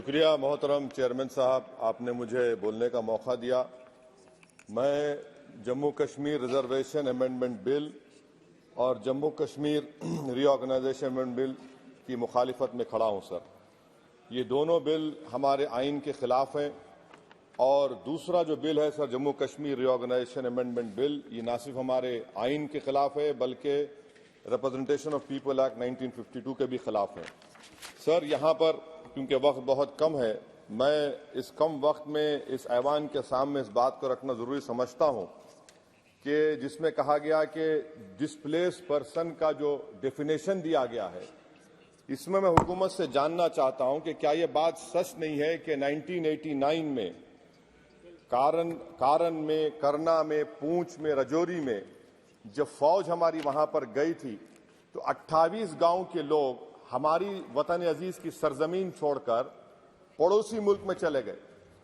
शुक्रिया मोहतरम चेयरमैन साहब, आपने मुझे बोलने का मौका दिया। मैं Jammu Kashmir reservation amendment bill और Jammu Kashmir reorganisation amendment bill की मुखालिफत में खड़ा हूं सर। ये दोनों बिल हमारे आइन के खिलाफ हैं और दूसरा जो बिल है sir Jammu Kashmir reorganisation amendment bill, ये ना सिर्फ हमारे आइन के खिलाफ है बल्कि रिप्रेजेंटेशन ऑफ पीपल एक्ट 1952 के भी खिलाफ है। सर यहाँ पर क्योंकि वक्त बहुत कम है, मैं इस कम वक्त में इस ऐवान के सामने इस बात को रखना जरूरी समझता हूँ कि जिसमें कहा गया कि डिस्प्लेस पर्सन का जो डेफिनेशन दिया गया है, इसमें मैं हुकूमत से जानना चाहता हूं कि क्या ये बात सच नहीं है कि 1989 में कारण में, करना में, पूंछ में, रजौरी में जब फौज हमारी वहां पर गई थी तो 28 गांव के लोग हमारी वतन अजीज की सरजमीन छोड़कर पड़ोसी मुल्क में चले गए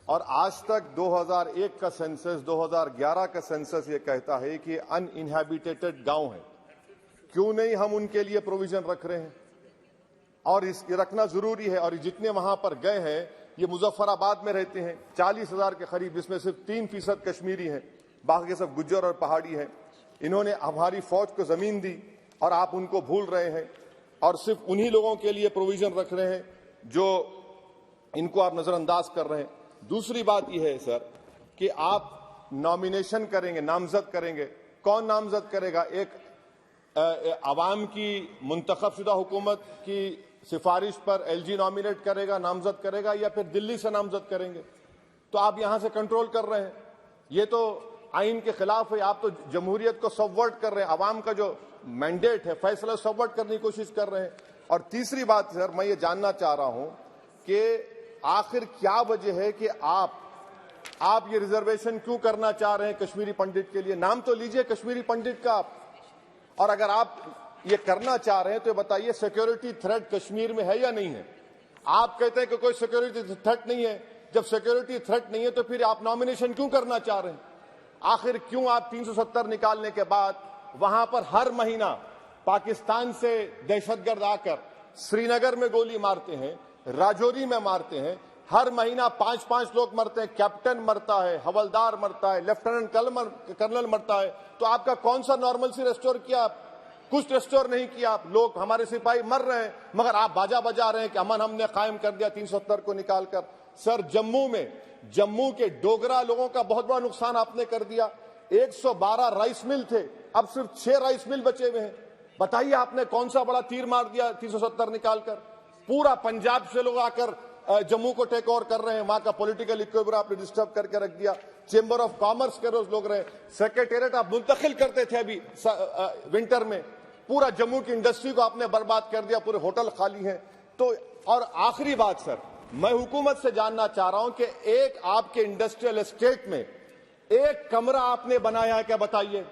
और आज तक 2001 का सेंसस, 2011 का सेंसस ये कहता है कि अनइनहैबिटेटेड गांव है। क्यों नहीं हम उनके लिए प्रोविजन रख रहे हैं? और ये रखना जरूरी है। और जितने वहां पर गए हैं ये मुजफ्फराबाद में रहते हैं, 40,000 के करीब, जिसमें सिर्फ 3% कश्मीरी हैं, बाकी सब गुज्जर और पहाड़ी हैं। इन्होंने हमारी फौज को जमीन दी और आप उनको भूल रहे हैं और सिर्फ उन्हीं लोगों के लिए प्रोविजन रख रहे हैं जो इनको आप नजरअंदाज कर रहे हैं। दूसरी बात यह है सर कि आप नॉमिनेशन करेंगे, नामजद करेंगे। कौन नामजद करेगा? एक अवाम की मुंतखबशुदा हुकूमत की सिफारिश पर एलजी नॉमिनेट करेगा, नामजद करेगा, या फिर दिल्ली से नामजद करेंगे? तो आप यहां से कंट्रोल कर रहे हैं। ये तो आइन के खिलाफ है। आप तो जमहूरियत को सबवर्ट कर रहे हैं। अवाम का जो मैंडेट है, फैसला सबवर्ट करने की कोशिश कर रहे हैं। और तीसरी बात सर, मैं ये जानना चाह रहा हूं कि आखिर क्या वजह है कि आप ये रिजर्वेशन क्यों करना चाह रहे हैं कश्मीरी पंडित के लिए? नाम तो लीजिए कश्मीरी पंडित का आप। और अगर आप ये करना चाह रहे हैं तो बताइए सिक्योरिटी थ्रेट कश्मीर में है या नहीं है? आप कहते हैं कि कोई सिक्योरिटी थ्रेट नहीं है। जब सिक्योरिटी थ्रेट नहीं है तो फिर आप नॉमिनेशन क्यों करना चाह रहे हैं? आखिर क्यों आप 370 निकालने के बाद वहां पर हर महीना पाकिस्तान से दहशतगर्द आकर श्रीनगर में गोली मारते हैं, राजौरी में मारते हैं, हर महीना 5-5 लोग मरते हैं, कैप्टन मरता है, हवलदार मरता है, लेफ्टिनेंट कर्नल मरता है, तो आपका कौन सा नॉर्मलसी रेस्टोर किया? कुछ रेस्टोर नहीं किया आप। लोग, हमारे सिपाही मर रहे हैं मगर आप बाजा बजा रहे हैं कि अमन हमने कायम कर दिया 370 को निकालकर। सर जम्मू के डोगरा लोगों का बहुत बड़ा नुकसान आपने कर दिया। 112 राइस मिल थे, अब सिर्फ 6 राइस मिल बचे हुए हैं। बताइए आपने कौन सा बड़ा तीर मार दिया 370 निकालकर? पूरा पंजाब से लोग आकर जम्मू को टेक ओवर कर रहे हैं। वहां का पॉलिटिकल इक्विलिब्रियम आपने डिस्टर्ब करके रख दिया। चेंबर ऑफ कॉमर्स के रोज लोग रहे, सेक्रेटेरिएट आप मुंतकिल करते थे अभी विंटर में, पूरा जम्मू की इंडस्ट्री को आपने बर्बाद कर दिया, पूरे होटल खाली हैं। तो और आखिरी बात सर, मैं हुकूमत से जानना चाह रहा हूं कि एक आपके इंडस्ट्रियल एस्टेट में एक कमरा आपने बनाया है क्या? बताइए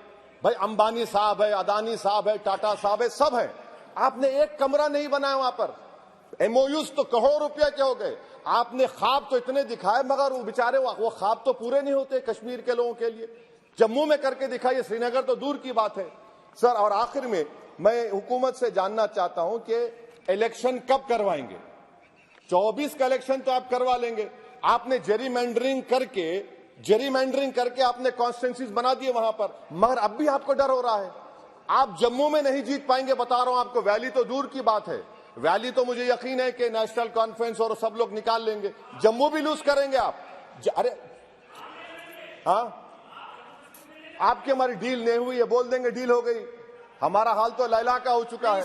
भाई, अंबानी साहब है, अदानी साहब है, टाटा साहब है, सब है, आपने एक कमरा नहीं बनाया वहां पर। एमओयूज तो करोड़ों रुपए के हो गए। आपने ख्वाब तो इतने दिखाए मगर वो बेचारे वो ख्वाब तो पूरे नहीं होते कश्मीर के लोगों के लिए। जम्मू में करके दिखाइए, श्रीनगर तो दूर की बात है सर। और आखिर में मैं हुकूमत से जानना चाहता हूं कि इलेक्शन कब करवाएंगे? 24 का इलेक्शन तो आप करवा लेंगे। आपने जेरीमैंडरिंग करके आपने कॉन्स्टिट्यूंसीज बना दिए वहां पर, मगर अब भी आपको डर हो रहा है। आप जम्मू में नहीं जीत पाएंगे, बता रहा हूं आपको। वैली तो दूर की बात है, वैली तो मुझे यकीन है कि नेशनल कॉन्फ्रेंस और सब लोग निकाल लेंगे। जम्मू भी लूज करेंगे आप। अरे हाँ, आपकी हमारी डील नहीं हुई है, बोल देंगे डील हो गई। हमारा हाल तो लैला का हो चुका है।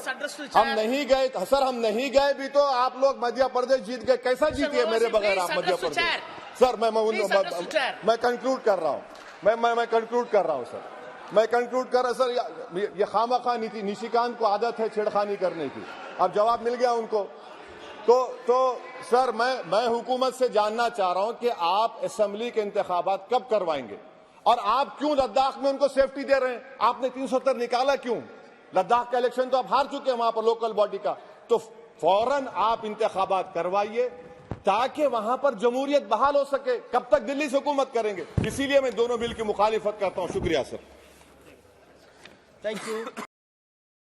हम नहीं गए सर, हम नहीं गए भी तो आप लोग मध्य प्रदेश जीत गए। कैसा जीतिए मेरे बगैर आप मध्य प्रदेश? सर मैं कंक्लूड कर रहा हूं, मैं कंक्लूड कर रहा हूं सर, मैं कंक्लूड कर रहा सर। ये खामखा नीति, निशिकांत को आदत है छेड़खानी करने की। अब जवाब मिल गया उनको। तो सर मैं हुकूमत से जानना चाह रहा हूं कि आप असेंबली के इंतखाबात कब करवाएंगे और आप क्यों लद्दाख में उनको सेफ्टी दे रहे हैं? आपने 370 निकाला क्यों? लद्दाख का इलेक्शन तो आप हार चुके हैं वहां पर लोकल बॉडी का। तो फौरन आप इंतखाबात करवाइए ताकि वहां पर जमहूरियत बहाल हो सके। कब तक दिल्ली से हुकूमत करेंगे? इसीलिए मैं दोनों बिल की मुखालिफत करता हूं। शुक्रिया सर। Thank you.